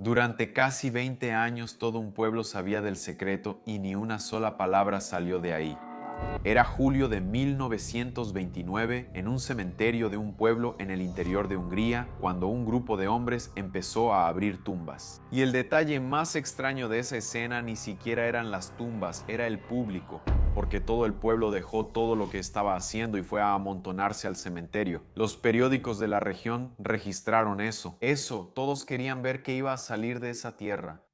Durante casi 20 años todo un pueblo sabía del secreto y ni una sola palabra salió de ahí. Era julio de 1929 en un cementerio de un pueblo en el interior de Hungría cuando un grupo de hombres empezó a abrir tumbas. Y el detalle más extraño de esa escena ni siquiera eran las tumbas, era el público, porque todo el pueblo dejó todo lo que estaba haciendo y fue a amontonarse al cementerio. Los periódicos de la región registraron eso, todos querían ver qué iba a salir de esa tierra.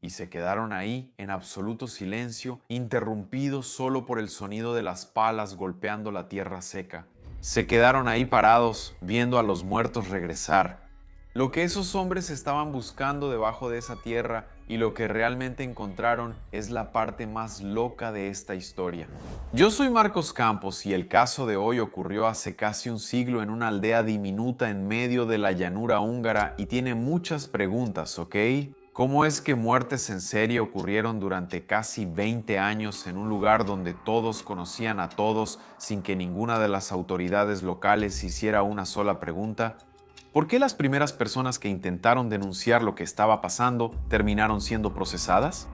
Y se quedaron ahí en absoluto silencio, interrumpidos solo por el sonido de las palas golpeando la tierra seca. Se quedaron ahí parados, viendo a los muertos regresar. Lo que esos hombres estaban buscando debajo de esa tierra y lo que realmente encontraron es la parte más loca de esta historia. Yo soy Marcos Campos y el caso de hoy ocurrió hace casi un siglo en una aldea diminuta en medio de la llanura húngara y tiene muchas preguntas, ¿ok? ¿Cómo es que muertes en serie ocurrieron durante casi 20 años en un lugar donde todos conocían a todos sin que ninguna de las autoridades locales hiciera una sola pregunta? ¿Por qué las primeras personas que intentaron denunciar lo que estaba pasando terminaron siendo procesadas?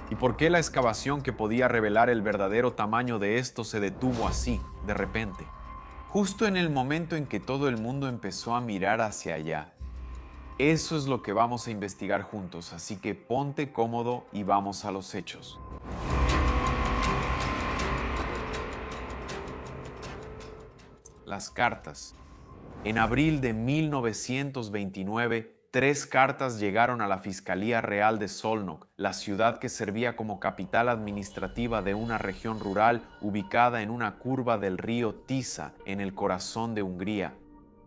¿Y por qué la excavación que podía revelar el verdadero tamaño de esto se detuvo así, de repente? Justo en el momento en que todo el mundo empezó a mirar hacia allá. Eso es lo que vamos a investigar juntos, así que ponte cómodo y vamos a los hechos. Las cartas. En abril de 1929, 3 cartas llegaron a la Fiscalía Real de Szolnok, la ciudad que servía como capital administrativa de una región rural ubicada en una curva del río Tisa, en el corazón de Hungría.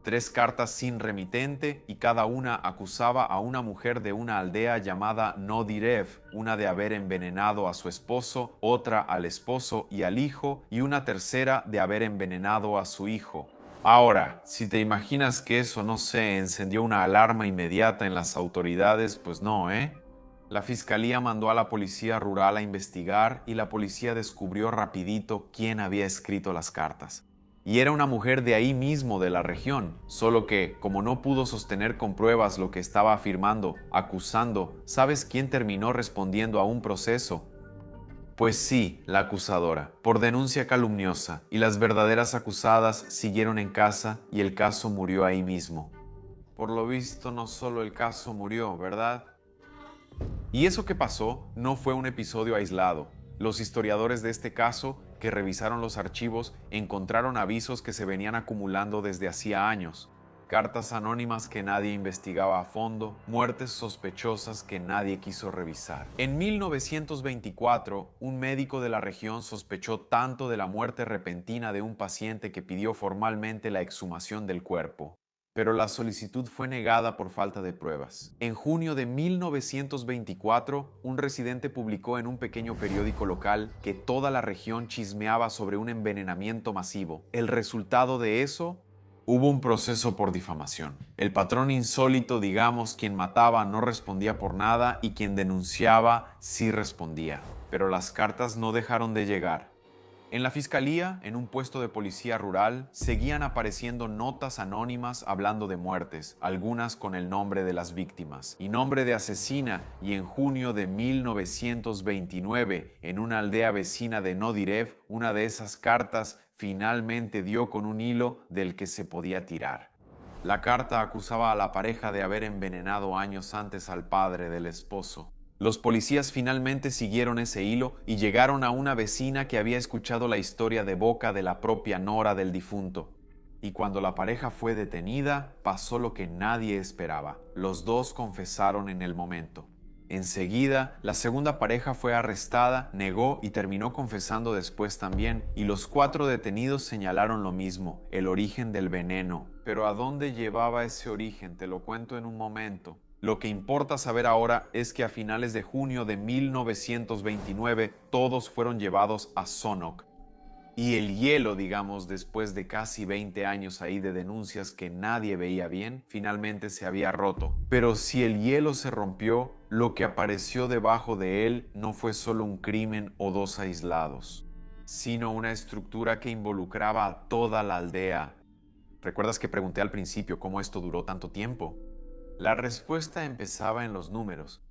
3 cartas sin remitente y cada una acusaba a una mujer de una aldea llamada Nodirev, una de haber envenenado a su esposo, otra al esposo y al hijo y una tercera de haber envenenado a su hijo. Ahora, si te imaginas que eso, no sé, encendió una alarma inmediata en las autoridades, pues no, ¿eh? La fiscalía mandó a la policía rural a investigar y la policía descubrió rapidito quién había escrito las cartas. Y era una mujer de ahí mismo de la región, solo que, como no pudo sostener con pruebas lo que estaba afirmando, acusando, ¿sabes quién terminó respondiendo a un proceso? Pues sí, la acusadora, por denuncia calumniosa, y las verdaderas acusadas siguieron en casa y el caso murió ahí mismo. Por lo visto, no solo el caso murió, ¿verdad? Y eso que pasó no fue un episodio aislado. Los historiadores de este caso, que revisaron los archivos, encontraron avisos que se venían acumulando desde hacía años. Cartas anónimas que nadie investigaba a fondo, muertes sospechosas que nadie quiso revisar. En 1924, un médico de la región sospechó tanto de la muerte repentina de un paciente que pidió formalmente la exhumación del cuerpo. Pero la solicitud fue negada por falta de pruebas. En junio de 1924, un residente publicó en un pequeño periódico local que toda la región chismeaba sobre un envenenamiento masivo. El resultado de eso, hubo un proceso por difamación. El patrón insólito, digamos, quien mataba no respondía por nada y quien denunciaba sí respondía. Pero las cartas no dejaron de llegar. En la fiscalía, en un puesto de policía rural, seguían apareciendo notas anónimas hablando de muertes, algunas con el nombre de las víctimas y nombre de asesina, y en junio de 1929, en una aldea vecina de Nodirev, una de esas cartas finalmente dio con un hilo del que se podía tirar. La carta acusaba a la pareja de haber envenenado años antes al padre del esposo. Los policías finalmente siguieron ese hilo y llegaron a una vecina que había escuchado la historia de boca de la propia nora del difunto. Y cuando la pareja fue detenida, pasó lo que nadie esperaba. Los dos confesaron en el momento. Enseguida, la segunda pareja fue arrestada, negó y terminó confesando después también, y los 4 detenidos señalaron lo mismo, el origen del veneno. Pero ¿a dónde llevaba ese origen? Te lo cuento en un momento. Lo que importa saber ahora es que a finales de junio de 1929 todos fueron llevados a Szolnok. Y el hielo, digamos, después de casi 20 años ahí de denuncias que nadie veía bien, finalmente se había roto. Pero si el hielo se rompió, lo que apareció debajo de él no fue solo un crimen o 2 aislados, sino una estructura que involucraba a toda la aldea. ¿Recuerdas que pregunté al principio cómo esto duró tanto tiempo? La respuesta empezaba en los números.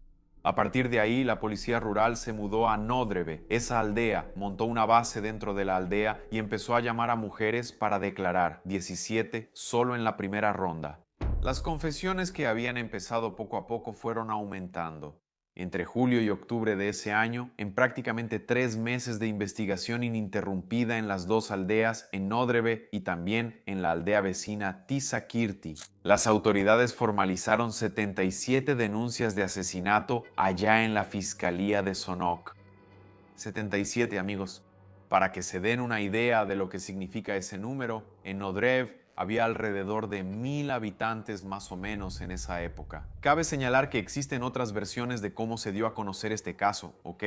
A partir de ahí, la policía rural se mudó a Nódreve, esa aldea, montó una base dentro de la aldea y empezó a llamar a mujeres para declarar, 17 solo en la primera ronda. Las confesiones que habían empezado poco a poco fueron aumentando. Entre julio y octubre de ese año, en prácticamente 3 meses de investigación ininterrumpida en las dos aldeas, en Nódreve y también en la aldea vecina Tisakirti, las autoridades formalizaron 77 denuncias de asesinato allá en la Fiscalía de Sonok. 77, amigos. Para que se den una idea de lo que significa ese número, en Nódreve había alrededor de 1000 habitantes más o menos en esa época. Cabe señalar que existen otras versiones de cómo se dio a conocer este caso, ¿ok?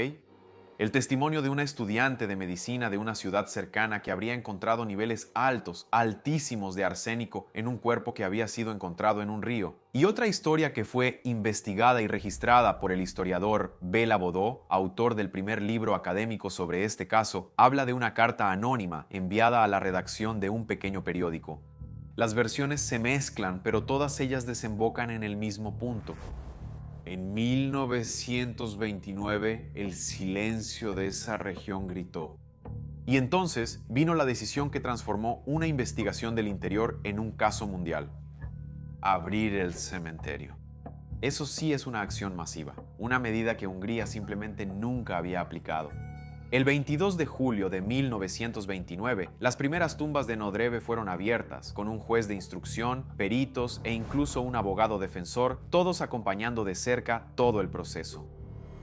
El testimonio de una estudiante de medicina de una ciudad cercana que habría encontrado niveles altos, altísimos de arsénico en un cuerpo que había sido encontrado en un río. Y otra historia que fue investigada y registrada por el historiador Béla Bodó, autor del primer libro académico sobre este caso, habla de una carta anónima enviada a la redacción de un pequeño periódico. Las versiones se mezclan, pero todas ellas desembocan en el mismo punto. En 1929, el silencio de esa región gritó. Y entonces vino la decisión que transformó una investigación del interior en un caso mundial: abrir el cementerio. Eso sí es una acción masiva, una medida que Hungría simplemente nunca había aplicado. El 22 de julio de 1929, las primeras tumbas de Nódreve fueron abiertas, con un juez de instrucción, peritos e incluso un abogado defensor, todos acompañando de cerca todo el proceso.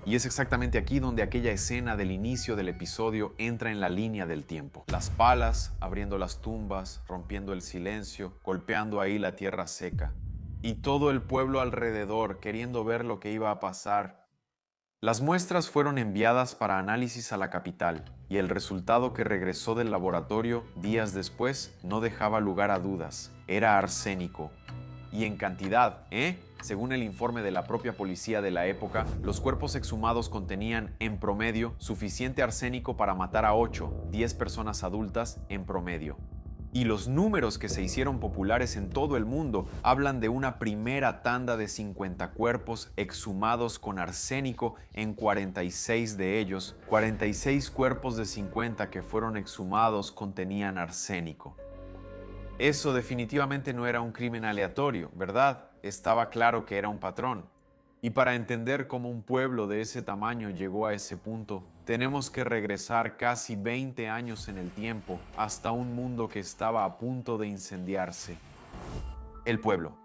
Y es exactamente aquí donde aquella escena del inicio del episodio entra en la línea del tiempo. Las palas abriendo las tumbas, rompiendo el silencio, golpeando ahí la tierra seca. Y todo el pueblo alrededor queriendo ver lo que iba a pasar. Las muestras fueron enviadas para análisis a la capital, y el resultado que regresó del laboratorio días después no dejaba lugar a dudas. Era arsénico. Y en cantidad, Según el informe de la propia policía de la época, los cuerpos exhumados contenían, en promedio, suficiente arsénico para matar a 8, 10 personas adultas en promedio. Y los números que se hicieron populares en todo el mundo hablan de una primera tanda de 50 cuerpos exhumados con arsénico en 46 de ellos. 46 cuerpos de 50 que fueron exhumados contenían arsénico. Eso definitivamente no era un crimen aleatorio, ¿verdad? Estaba claro que era un patrón. Y para entender cómo un pueblo de ese tamaño llegó a ese punto, tenemos que regresar casi 20 años en el tiempo hasta un mundo que estaba a punto de incendiarse. El pueblo.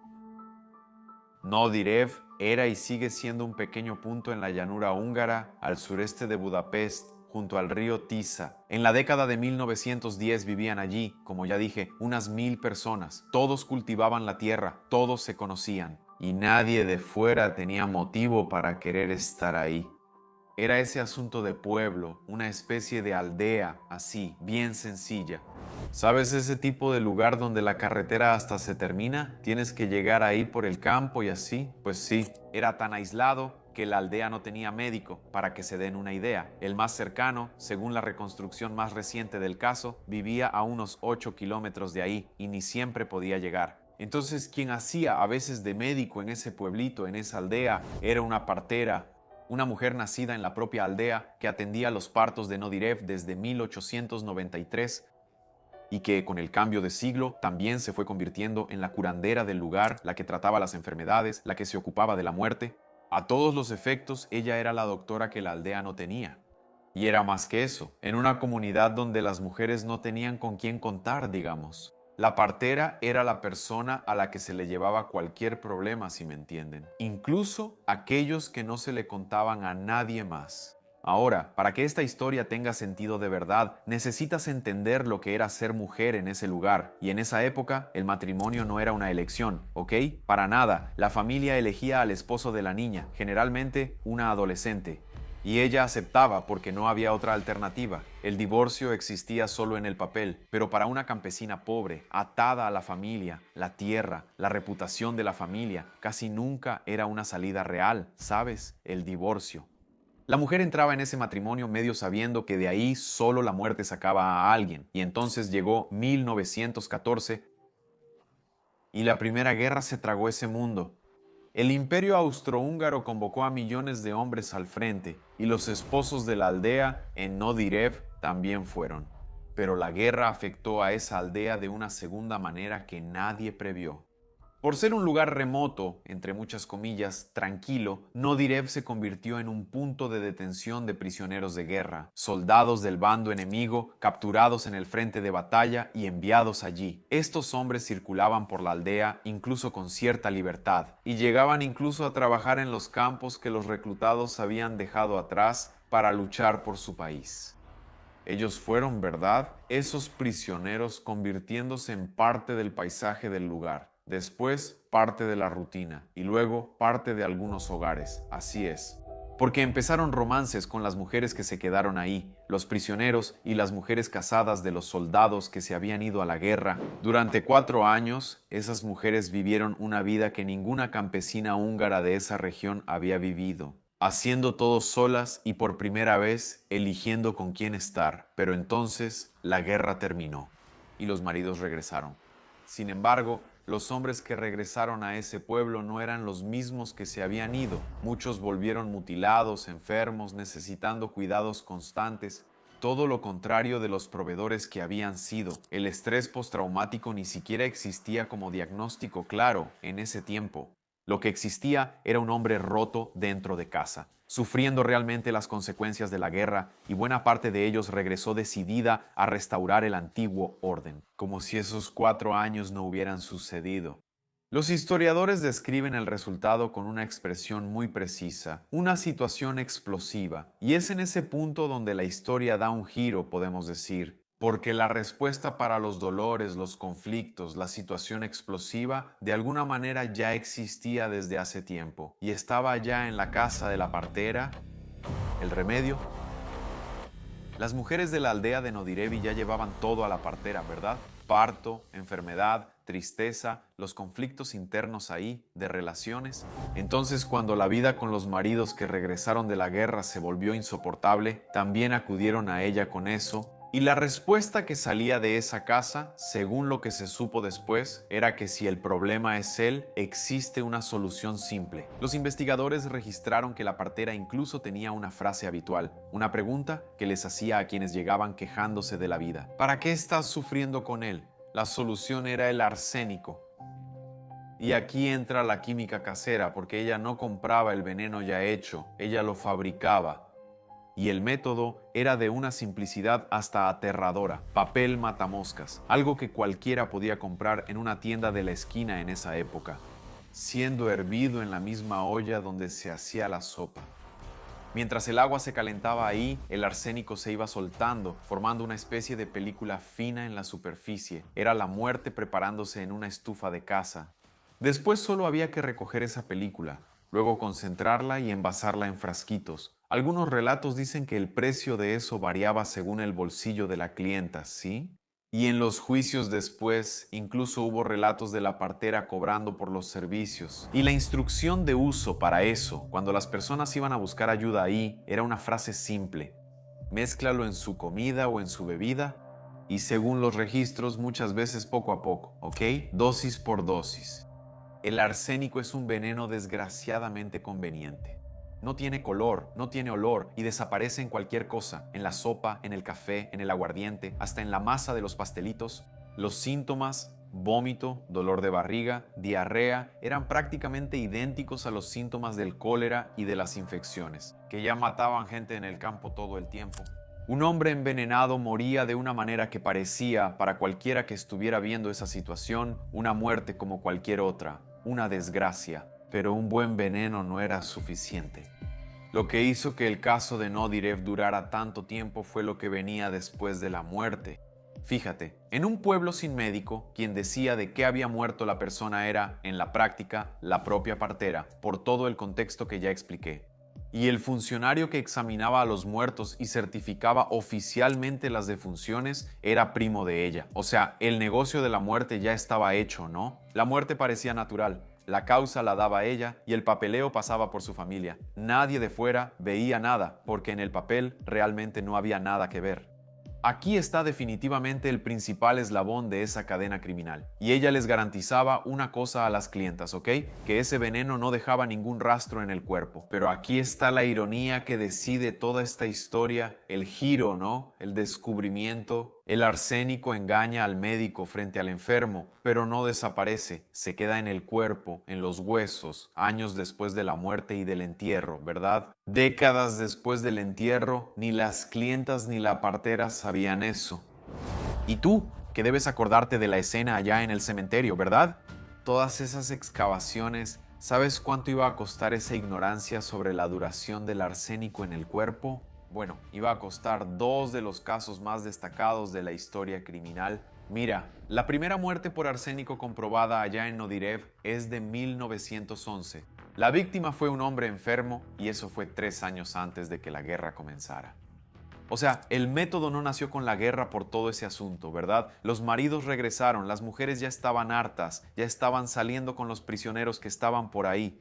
Nódreve era y sigue siendo un pequeño punto en la llanura húngara al sureste de Budapest, junto al río Tisa. En la década de 1910 vivían allí, como ya dije, unas 1000 personas. Todos cultivaban la tierra, todos se conocían. Y nadie de fuera tenía motivo para querer estar ahí. Era ese asunto de pueblo, una especie de aldea, así, bien sencilla. ¿Sabes ese tipo de lugar donde la carretera hasta se termina? Tienes que llegar ahí por el campo y así. Pues sí, era tan aislado que la aldea no tenía médico, para que se den una idea. El más cercano, según la reconstrucción más reciente del caso, vivía a unos 8 kilómetros de ahí y ni siempre podía llegar. Entonces, quien hacía a veces de médico en ese pueblito, en esa aldea, era una partera, una mujer nacida en la propia aldea que atendía los partos de Nódreve desde 1893 y que con el cambio de siglo también se fue convirtiendo en la curandera del lugar, la que trataba las enfermedades, la que se ocupaba de la muerte. A todos los efectos, ella era la doctora que la aldea no tenía. Y era más que eso, en una comunidad donde las mujeres no tenían con quién contar, digamos. La partera era la persona a la que se le llevaba cualquier problema, si me entienden. Incluso aquellos que no se le contaban a nadie más. Ahora, para que esta historia tenga sentido de verdad, necesitas entender lo que era ser mujer en ese lugar. Y en esa época, el matrimonio no era una elección, ¿ok? Para nada. La familia elegía al esposo de la niña, generalmente una adolescente. Y ella aceptaba porque no había otra alternativa. El divorcio existía solo en el papel, pero para una campesina pobre, atada a la familia, la tierra, la reputación de la familia, casi nunca era una salida real, ¿sabes? El divorcio. La mujer entraba en ese matrimonio medio sabiendo que de ahí solo la muerte sacaba a alguien, y entonces llegó 1914 y la Primera Guerra se tragó ese mundo. El imperio austrohúngaro convocó a millones de hombres al frente y los esposos de la aldea en Nodirev también fueron. Pero la guerra afectó a esa aldea de una segunda manera que nadie previó. Por ser un lugar remoto, entre muchas comillas, tranquilo, Nodirev se convirtió en un punto de detención de prisioneros de guerra, soldados del bando enemigo capturados en el frente de batalla y enviados allí. Estos hombres circulaban por la aldea incluso con cierta libertad y llegaban incluso a trabajar en los campos que los reclutados habían dejado atrás para luchar por su país. Ellos fueron, ¿verdad?, esos prisioneros convirtiéndose en parte del paisaje del lugar. Después, parte de la rutina y luego parte de algunos hogares. Así es. Porque empezaron romances con las mujeres que se quedaron ahí, los prisioneros y las mujeres casadas de los soldados que se habían ido a la guerra. Durante 4 años, esas mujeres vivieron una vida que ninguna campesina húngara de esa región había vivido, haciendo todo solas y por primera vez eligiendo con quién estar. Pero entonces la guerra terminó y los maridos regresaron. Sin embargo, los hombres que regresaron a ese pueblo no eran los mismos que se habían ido. Muchos volvieron mutilados, enfermos, necesitando cuidados constantes. Todo lo contrario de los proveedores que habían sido. El estrés postraumático ni siquiera existía como diagnóstico claro en ese tiempo. Lo que existía era un hombre roto dentro de casa, sufriendo realmente las consecuencias de la guerra, y buena parte de ellos regresó decidida a restaurar el antiguo orden, como si esos 4 años no hubieran sucedido. Los historiadores describen el resultado con una expresión muy precisa, una situación explosiva, y es en ese punto donde la historia da un giro, podemos decir. Porque la respuesta para los dolores, los conflictos, la situación explosiva, de alguna manera ya existía desde hace tiempo y estaba ya en la casa de la partera. El remedio. Las mujeres de la aldea de Nodirevi ya llevaban todo a la partera, ¿verdad? Parto, enfermedad, tristeza, los conflictos internos ahí, de relaciones. Entonces, cuando la vida con los maridos que regresaron de la guerra se volvió insoportable, también acudieron a ella con eso. Y la respuesta que salía de esa casa, según lo que se supo después, era que si el problema es él, existe una solución simple. Los investigadores registraron que la partera incluso tenía una frase habitual, una pregunta que les hacía a quienes llegaban quejándose de la vida. ¿Para qué estás sufriendo con él? La solución era el arsénico. Y aquí entra la química casera, porque ella no compraba el veneno ya hecho, ella lo fabricaba. Y el método era de una simplicidad hasta aterradora: papel matamoscas, algo que cualquiera podía comprar en una tienda de la esquina en esa época, siendo hervido en la misma olla donde se hacía la sopa. Mientras el agua se calentaba ahí, el arsénico se iba soltando, formando una especie de película fina en la superficie. Era la muerte preparándose en una estufa de casa. Después solo había que recoger esa película, luego concentrarla y envasarla en frasquitos. Algunos relatos dicen que el precio de eso variaba según el bolsillo de la clienta, ¿sí? Y en los juicios después, incluso hubo relatos de la partera cobrando por los servicios. Y la instrucción de uso para eso, cuando las personas iban a buscar ayuda ahí, era una frase simple: mézclalo en su comida o en su bebida, y según los registros, muchas veces poco a poco, ¿ok? Dosis por dosis. El arsénico es un veneno desgraciadamente conveniente. No tiene color, no tiene olor y desaparece en cualquier cosa, en la sopa, en el café, en el aguardiente, hasta en la masa de los pastelitos. Los síntomas, vómito, dolor de barriga, diarrea, eran prácticamente idénticos a los síntomas del cólera y de las infecciones, que ya mataban gente en el campo todo el tiempo. Un hombre envenenado moría de una manera que parecía, para cualquiera que estuviera viendo esa situación, una muerte como cualquier otra, una desgracia. Pero un buen veneno no era suficiente. Lo que hizo que el caso de Nodirev durara tanto tiempo fue lo que venía después de la muerte. Fíjate, en un pueblo sin médico, quien decía de qué había muerto la persona era, en la práctica, la propia partera, por todo el contexto que ya expliqué. Y el funcionario que examinaba a los muertos y certificaba oficialmente las defunciones era primo de ella. O sea, el negocio de la muerte ya estaba hecho, ¿no? La muerte parecía natural. La causa la daba ella y el papeleo pasaba por su familia. Nadie de fuera veía nada, porque en el papel realmente no había nada que ver. Aquí está definitivamente el principal eslabón de esa cadena criminal. Y ella les garantizaba una cosa a las clientas, ¿ok? Que ese veneno no dejaba ningún rastro en el cuerpo. Pero aquí está la ironía que decide toda esta historia, el giro, ¿no? El descubrimiento. El arsénico engaña al médico frente al enfermo, pero no desaparece, se queda en el cuerpo, en los huesos, años después de la muerte y del entierro, ¿verdad? Décadas después del entierro, ni las clientas ni la partera sabían eso. Y tú, que debes acordarte de la escena allá en el cementerio, ¿verdad? Todas esas excavaciones, ¿sabes cuánto iba a costar esa ignorancia sobre la duración del arsénico en el cuerpo? Bueno, iba a costar dos de los casos más destacados de la historia criminal. Mira, la primera muerte por arsénico comprobada allá en Nodirev es de 1911. La víctima fue un hombre enfermo y eso fue 3 años antes de que la guerra comenzara. O sea, el método no nació con la guerra por todo ese asunto, ¿verdad? Los maridos regresaron, las mujeres ya estaban hartas, ya estaban saliendo con los prisioneros que estaban por ahí.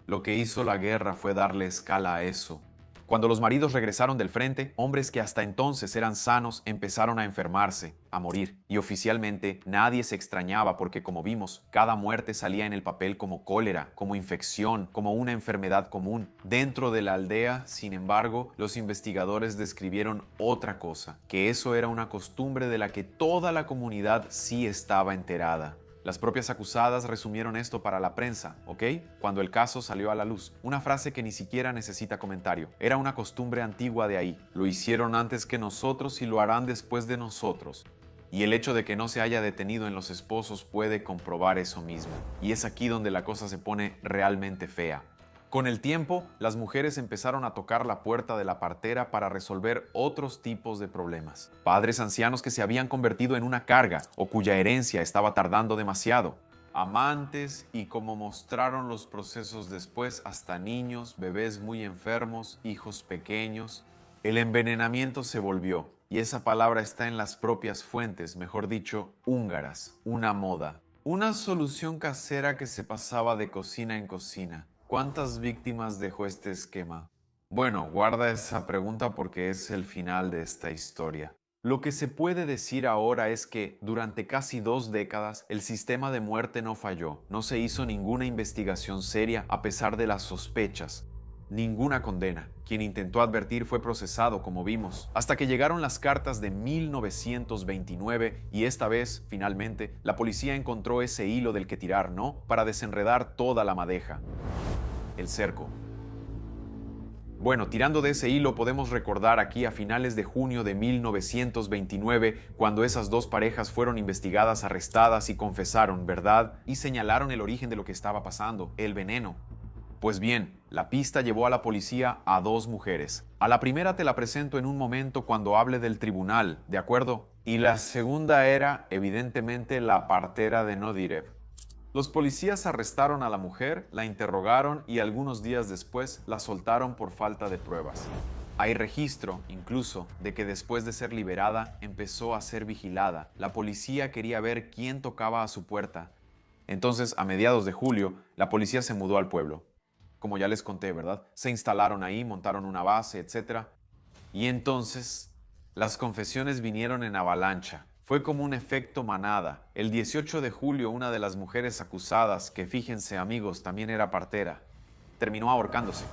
Lo que hizo la guerra fue darle escala a eso. Cuando los maridos regresaron del frente, hombres que hasta entonces eran sanos empezaron a enfermarse, a morir. Y oficialmente nadie se extrañaba porque, como vimos, cada muerte salía en el papel como cólera, como infección, como una enfermedad común. Dentro de la aldea, sin embargo, los investigadores describieron otra cosa, que eso era una costumbre de la que toda la comunidad sí estaba enterada. Las propias acusadas resumieron esto para la prensa, ¿ok? Cuando el caso salió a la luz. Una frase que ni siquiera necesita comentario. Era una costumbre antigua de ahí. Lo hicieron antes que nosotros y lo harán después de nosotros. Y el hecho de que no se haya detenido en los esposos puede comprobar eso mismo. Y es aquí donde la cosa se pone realmente fea. Con el tiempo, las mujeres empezaron a tocar la puerta de la partera para resolver otros tipos de problemas. Padres ancianos que se habían convertido en una carga o cuya herencia estaba tardando demasiado. Amantes y, como mostraron los procesos después, hasta niños, bebés muy enfermos, hijos pequeños. El envenenamiento se volvió, y esa palabra está en las propias fuentes, mejor dicho, húngaras, una moda. Una solución casera que se pasaba de cocina en cocina. ¿Cuántas víctimas dejó este esquema? Bueno, guarda esa pregunta porque es el final de esta historia. Lo que se puede decir ahora es que durante casi 2 décadas el sistema de muerte no falló. No se hizo ninguna investigación seria a pesar de las sospechas. Ninguna condena. Quien intentó advertir fue procesado, como vimos, hasta que llegaron las cartas de 1929 y esta vez, finalmente, la policía encontró ese hilo del que tirar, ¿no? Para desenredar toda la madeja. El cerco. Bueno, tirando de ese hilo podemos recordar aquí a finales de junio de 1929, cuando esas dos parejas fueron investigadas, arrestadas y confesaron, ¿verdad? Y señalaron el origen de lo que estaba pasando, el veneno. Pues bien, la pista llevó a la policía a 2 mujeres. A la primera te la presento en un momento cuando hable del tribunal, ¿de acuerdo? Y la segunda era, evidentemente, la partera de Nodirev. Los policías arrestaron a la mujer, la interrogaron y algunos días después la soltaron por falta de pruebas. Hay registro, incluso, de que después de ser liberada empezó a ser vigilada. La policía quería ver quién tocaba a su puerta. Entonces, a mediados de julio, la policía se mudó al pueblo. Como ya les conté, ¿verdad? Se instalaron ahí, montaron una base, etc. Y entonces, las confesiones vinieron en avalancha. Fue como un efecto manada. El 18 de julio, una de las mujeres acusadas, que fíjense amigos, también era partera, terminó ahorcándose.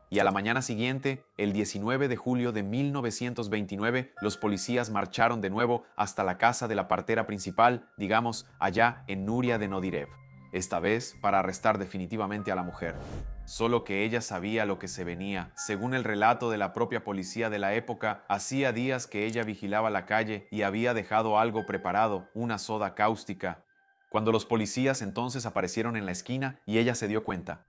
Y a la mañana siguiente, el 19 de julio de 1929, los policías marcharon de nuevo hasta la casa de la partera principal, digamos, allá en Nuria de Nodirev. Esta vez para arrestar definitivamente a la mujer. Solo que ella sabía lo que se venía. Según el relato de la propia policía de la época, hacía días que ella vigilaba la calle y había dejado algo preparado, una soda cáustica. Cuando los policías entonces aparecieron en la esquina y ella se dio cuenta.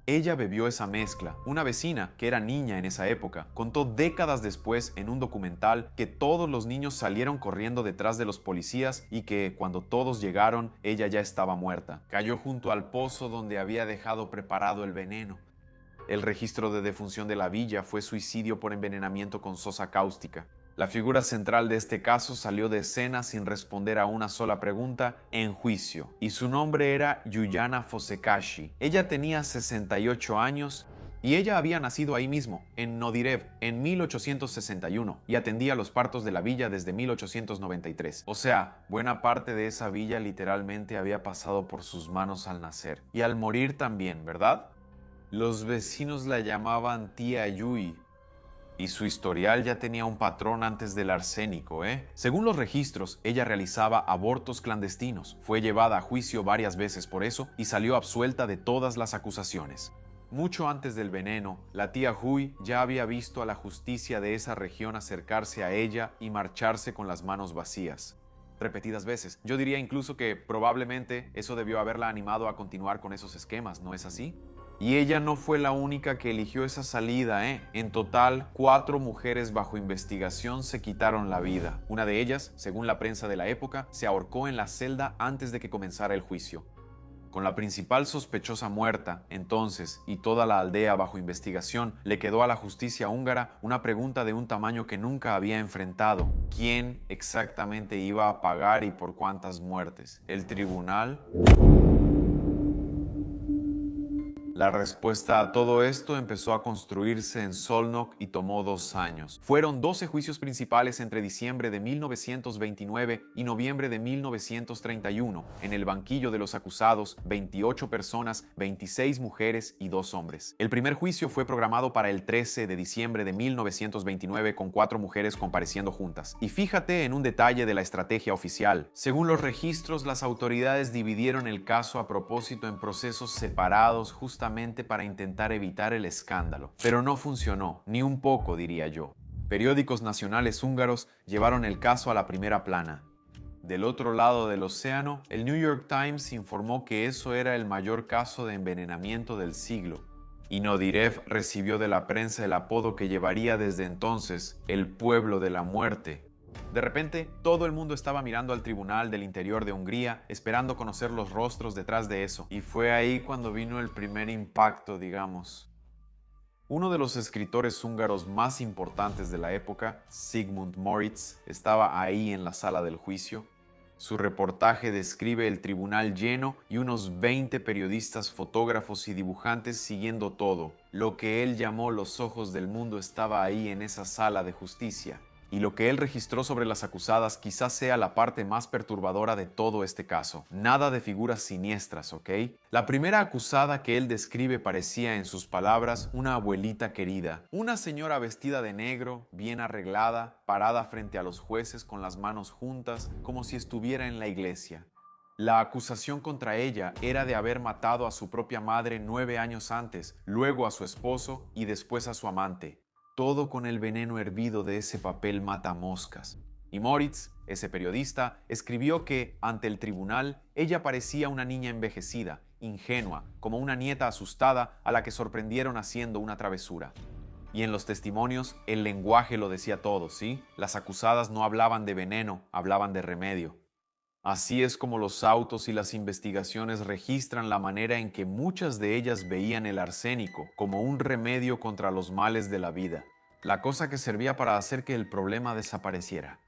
Ella bebió esa mezcla. Una vecina, que era niña en esa época, contó décadas después en un documental que todos los niños salieron corriendo detrás de los policías y que, cuando todos llegaron, ella ya estaba muerta. Cayó junto al pozo donde había dejado preparado el veneno. El registro de defunción de la villa fue suicidio por envenenamiento con sosa cáustica. La figura central de este caso salió de escena sin responder a una sola pregunta en juicio, y su nombre era Yuliana Fosekashi. Ella tenía 68 años Y ella había nacido ahí mismo, en Nodirev, en 1861, y atendía los partos de la villa desde 1893. O sea, buena parte de esa villa literalmente había pasado por sus manos al nacer. Y al morir también, ¿verdad? Los vecinos la llamaban tía Yui. Y su historial ya tenía un patrón antes del arsénico, ¿eh? Según los registros, ella realizaba abortos clandestinos, fue llevada a juicio varias veces por eso y salió absuelta de todas las acusaciones. Mucho antes del veneno, la tía Hui ya había visto a la justicia de esa región acercarse a ella y marcharse con las manos vacías. Repetidas veces. Yo diría incluso que probablemente eso debió haberla animado a continuar con esos esquemas, ¿no es así? Y ella no fue la única que eligió esa salida, ¿eh? En total, 4 mujeres bajo investigación se quitaron la vida. Una de ellas, según la prensa de la época, se ahorcó en la celda antes de que comenzara el juicio. Con la principal sospechosa muerta, entonces, y toda la aldea bajo investigación, le quedó a la justicia húngara una pregunta de un tamaño que nunca había enfrentado. ¿Quién exactamente iba a pagar y por cuántas muertes? ¿El tribunal? La respuesta a todo esto empezó a construirse en Szolnok y tomó 2 años. Fueron 12 juicios principales entre diciembre de 1929 y noviembre de 1931. En el banquillo de los acusados, 28 personas, 26 mujeres y 2 hombres. El primer juicio fue programado para el 13 de diciembre de 1929 con 4 mujeres compareciendo juntas. Y fíjate en un detalle de la estrategia oficial. Según los registros, las autoridades dividieron el caso a propósito en procesos separados justamente para intentar evitar el escándalo. Pero no funcionó, ni un poco, diría yo. Periódicos nacionales húngaros llevaron el caso a la primera plana. Del otro lado del océano, el New York Times informó que eso era el mayor caso de envenenamiento del siglo. Y Nodirev recibió de la prensa el apodo que llevaría desde entonces, el pueblo de la muerte. De repente, todo el mundo estaba mirando al tribunal del interior de Hungría, esperando conocer los rostros detrás de eso. Y fue ahí cuando vino el primer impacto, digamos. Uno de los escritores húngaros más importantes de la época, Zsigmond Moritz, estaba ahí en la sala del juicio. Su reportaje describe el tribunal lleno y unos 20 periodistas, fotógrafos y dibujantes siguiendo todo. Lo que él llamó los ojos del mundo estaba ahí en esa sala de justicia. Y lo que él registró sobre las acusadas quizás sea la parte más perturbadora de todo este caso. Nada de figuras siniestras, ¿ok? La primera acusada que él describe parecía, en sus palabras, una abuelita querida. Una señora vestida de negro, bien arreglada, parada frente a los jueces con las manos juntas, como si estuviera en la iglesia. La acusación contra ella era de haber matado a su propia madre 9 años antes, luego a su esposo y después a su amante. Todo con el veneno hervido de ese papel matamoscas. Y Moritz, ese periodista, escribió que, ante el tribunal, ella parecía una niña envejecida, ingenua, como una nieta asustada a la que sorprendieron haciendo una travesura. Y en los testimonios, el lenguaje lo decía todo, ¿sí? Las acusadas no hablaban de veneno, hablaban de remedio. Así es como los autos y las investigaciones registran la manera en que muchas de ellas veían el arsénico como un remedio contra los males de la vida, la cosa que servía para hacer que el problema desapareciera.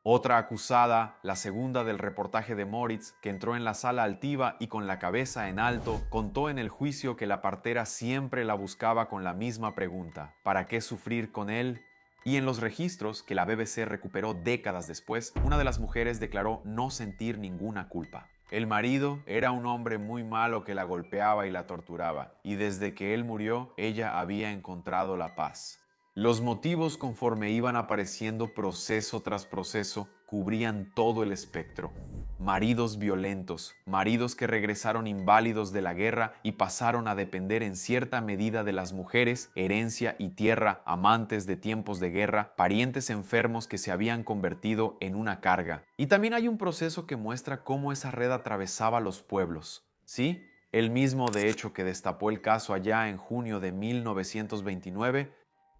Otra acusada, la segunda del reportaje de Moritz, que entró en la sala altiva y con la cabeza en alto, contó en el juicio que la partera siempre la buscaba con la misma pregunta: ¿para qué sufrir con él? Y en los registros, que la BBC recuperó décadas después, una de las mujeres declaró no sentir ninguna culpa. El marido era un hombre muy malo que la golpeaba y la torturaba, y desde que él murió, ella había encontrado la paz. Los motivos, conforme iban apareciendo proceso tras proceso, cubrían todo el espectro. Maridos violentos, maridos que regresaron inválidos de la guerra y pasaron a depender en cierta medida de las mujeres, herencia y tierra, amantes de tiempos de guerra, parientes enfermos que se habían convertido en una carga. Y también hay un proceso que muestra cómo esa red atravesaba los pueblos. ¿Sí? El mismo, de hecho, que destapó el caso allá en junio de 1929,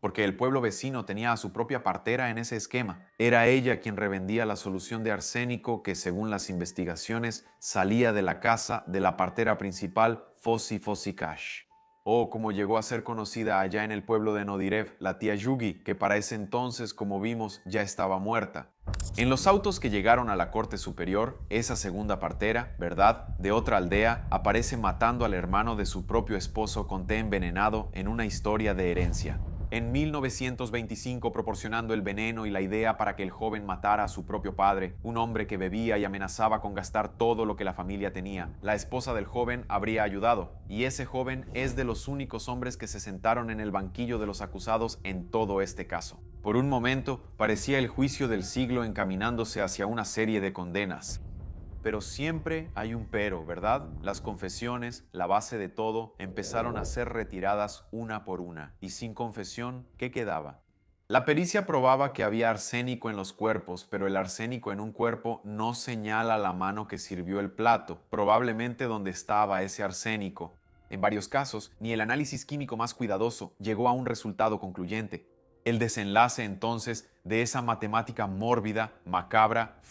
porque el pueblo vecino tenía a su propia partera en ese esquema. Era ella quien revendía la solución de arsénico que, según las investigaciones, salía de la casa de la partera principal, Fossi Fossikash. O como llegó a ser conocida allá en el pueblo de Nodirev, la tía Yugi, que para ese entonces, como vimos, ya estaba muerta. En los autos que llegaron a la Corte Superior, esa segunda partera, ¿verdad?, de otra aldea, aparece matando al hermano de su propio esposo con té envenenado en una historia de herencia. En 1925, proporcionando el veneno y la idea para que el joven matara a su propio padre, un hombre que bebía y amenazaba con gastar todo lo que la familia tenía. La esposa del joven habría ayudado, y ese joven es de los únicos hombres que se sentaron en el banquillo de los acusados en todo este caso. Por un momento, parecía el juicio del siglo encaminándose hacia una serie de condenas. Pero siempre hay un pero, ¿verdad? Las confesiones, la base de todo, empezaron a ser retiradas una por una. Y sin confesión, ¿qué quedaba? La pericia probaba que había arsénico en los cuerpos, pero el arsénico en un cuerpo no señala la mano que sirvió el plato, probablemente donde estaba ese arsénico. En varios casos, ni el análisis químico más cuidadoso llegó a un resultado concluyente. El desenlace entonces de esa matemática mórbida, macabra,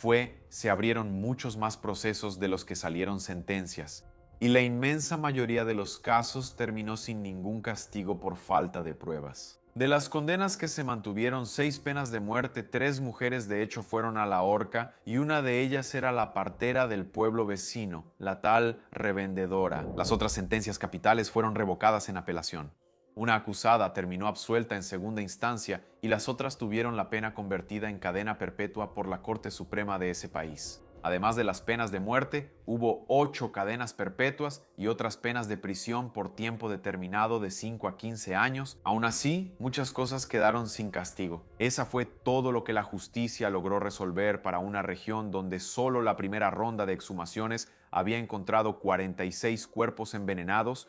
se abrieron muchos más procesos de los que salieron sentencias. Y la inmensa mayoría de los casos terminó sin ningún castigo por falta de pruebas. De las condenas que se mantuvieron, 6 penas de muerte, 3 mujeres de hecho fueron a la horca y una de ellas era la partera del pueblo vecino, la tal revendedora. Las otras sentencias capitales fueron revocadas en apelación. Una acusada terminó absuelta en segunda instancia y las otras tuvieron la pena convertida en cadena perpetua por la Corte Suprema de ese país. Además de las penas de muerte, hubo 8 cadenas perpetuas y otras penas de prisión por tiempo determinado de 5 a 15 años. Aún así, muchas cosas quedaron sin castigo. Esa fue todo lo que la justicia logró resolver para una región donde solo la primera ronda de exhumaciones había encontrado 46 cuerpos envenenados.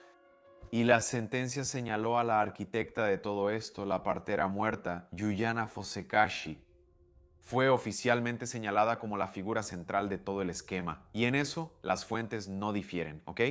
Y la sentencia señaló a la arquitecta de todo esto, la partera muerta, Yuyana Fosekashi. Fue oficialmente señalada como la figura central de todo el esquema. Y en eso las fuentes no difieren, ¿ok?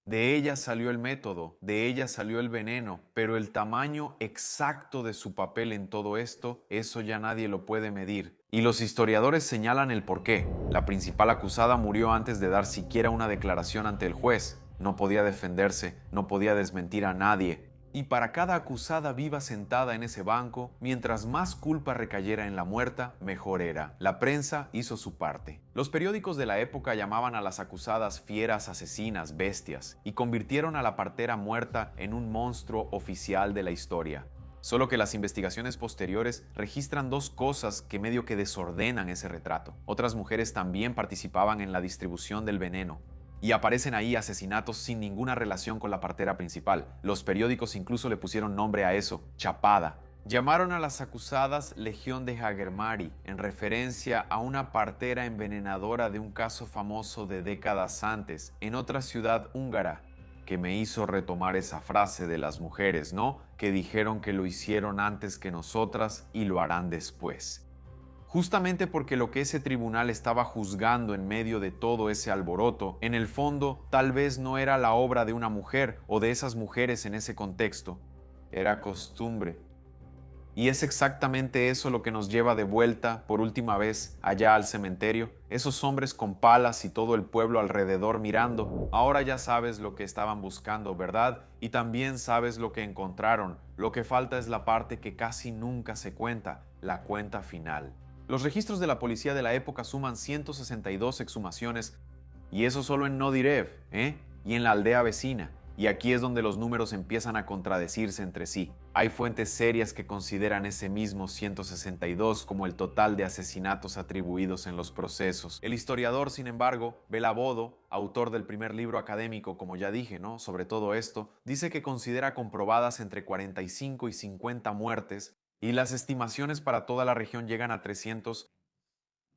De ella salió el método, de ella salió el veneno, pero el tamaño exacto de su papel en todo esto, eso ya nadie lo puede medir. Y los historiadores señalan el porqué. La principal acusada murió antes de dar siquiera una declaración ante el juez. No podía defenderse, no podía desmentir a nadie. Y para cada acusada viva sentada en ese banco, mientras más culpa recayera en la muerta, mejor era. La prensa hizo su parte. Los periódicos de la época llamaban a las acusadas fieras asesinas, bestias, y convirtieron a la partera muerta en un monstruo oficial de la historia. Solo que las investigaciones posteriores registran 2 cosas que medio que desordenan ese retrato. Otras mujeres también participaban en la distribución del veneno. Y aparecen ahí asesinatos sin ninguna relación con la partera principal. Los periódicos incluso le pusieron nombre a eso, Chapada. Llamaron a las acusadas Legión de Jagermari, en referencia a una partera envenenadora de un caso famoso de décadas antes, en otra ciudad húngara, que me hizo retomar esa frase de las mujeres, ¿no? Que dijeron que lo hicieron antes que nosotras y lo harán después. Justamente porque lo que ese tribunal estaba juzgando en medio de todo ese alboroto, en el fondo tal vez no era la obra de una mujer o de esas mujeres en ese contexto, era costumbre. Y es exactamente eso lo que nos lleva de vuelta por última vez allá al cementerio, esos hombres con palas y todo el pueblo alrededor mirando. Ahora ya sabes lo que estaban buscando, ¿verdad? Y también sabes lo que encontraron. Lo que falta es la parte que casi nunca se cuenta, la cuenta final. Los registros de la policía de la época suman 162 exhumaciones, y eso solo en Nodirev, y en la aldea vecina. Y aquí es donde los números empiezan a contradecirse entre sí. Hay fuentes serias que consideran ese mismo 162 como el total de asesinatos atribuidos en los procesos. El historiador, sin embargo, Bela Bodo, autor del primer libro académico, como ya dije, sobre todo esto, dice que considera comprobadas entre 45 y 50 muertes, y las estimaciones para toda la región llegan a 300,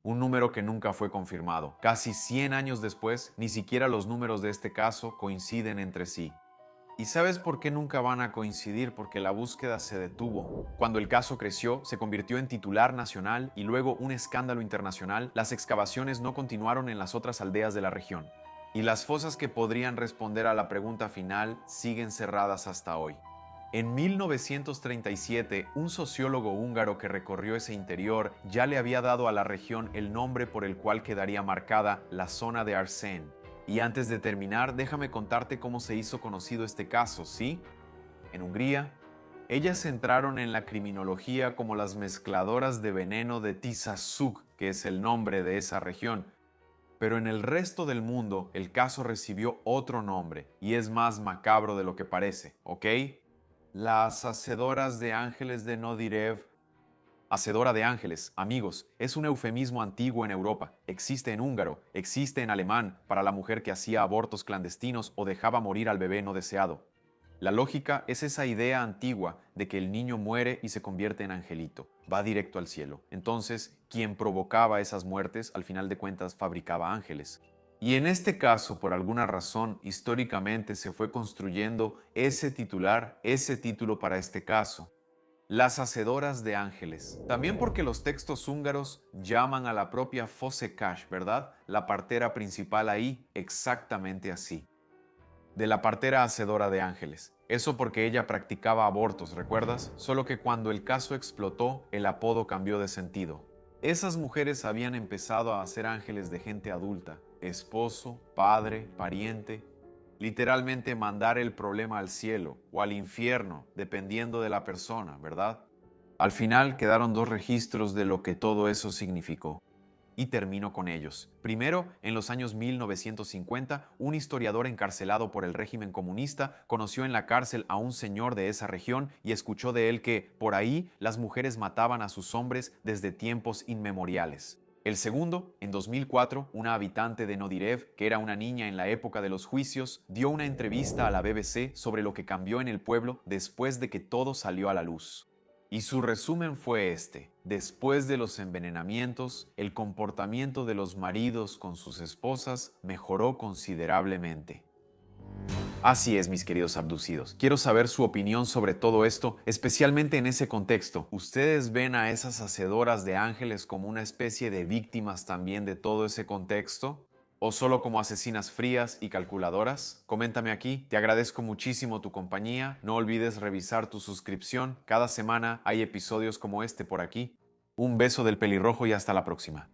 un número que nunca fue confirmado. Casi 100 años después, ni siquiera los números de este caso coinciden entre sí. ¿Y sabes por qué nunca van a coincidir? Porque la búsqueda se detuvo. Cuando el caso creció, se convirtió en titular nacional y luego un escándalo internacional, las excavaciones no continuaron en las otras aldeas de la región. Y las fosas que podrían responder a la pregunta final siguen cerradas hasta hoy. En 1937, un sociólogo húngaro que recorrió ese interior ya le había dado a la región el nombre por el cual quedaría marcada la zona de Arsén. Y antes de terminar, déjame contarte cómo se hizo conocido este caso, ¿sí? En Hungría, ellas entraron en la criminología como las mezcladoras de veneno de Tiszasuk, que es el nombre de esa región. Pero en el resto del mundo el caso recibió otro nombre y es más macabro de lo que parece, ¿ok? Las hacedoras de ángeles de Nodirev. Hacedora de ángeles, amigos, es un eufemismo antiguo en Europa. Existe en húngaro, existe en alemán para la mujer que hacía abortos clandestinos o dejaba morir al bebé no deseado. La lógica es esa idea antigua de que el niño muere y se convierte en angelito, va directo al cielo. Entonces, quien provocaba esas muertes, al final de cuentas, fabricaba ángeles. Y en este caso, por alguna razón, históricamente se fue construyendo ese titular, ese título para este caso. Las hacedoras de ángeles. También porque los textos húngaros llaman a la propia Fosekash, ¿verdad? La partera principal ahí, exactamente así. De la partera hacedora de ángeles. Eso porque ella practicaba abortos, ¿recuerdas? Solo que cuando el caso explotó, el apodo cambió de sentido. Esas mujeres habían empezado a hacer ángeles de gente adulta, esposo, padre, pariente, literalmente mandar el problema al cielo o al infierno, dependiendo de la persona, ¿verdad? Al final quedaron dos registros de lo que todo eso significó. Y termino con ellos. Primero, en los años 1950, un historiador encarcelado por el régimen comunista conoció en la cárcel a un señor de esa región y escuchó de él que, por ahí, las mujeres mataban a sus hombres desde tiempos inmemoriales. El segundo, en 2004, una habitante de Nodirev, que era una niña en la época de los juicios, dio una entrevista a la BBC sobre lo que cambió en el pueblo después de que todo salió a la luz. Y su resumen fue este: después de los envenenamientos, el comportamiento de los maridos con sus esposas mejoró considerablemente. Así es, mis queridos abducidos. Quiero saber su opinión sobre todo esto, especialmente en ese contexto. ¿Ustedes ven a esas hacedoras de ángeles como una especie de víctimas también de todo ese contexto? ¿O solo como asesinas frías y calculadoras? Coméntame aquí. Te agradezco muchísimo tu compañía. No olvides revisar tu suscripción. Cada semana hay episodios como este por aquí. Un beso del pelirrojo y hasta la próxima.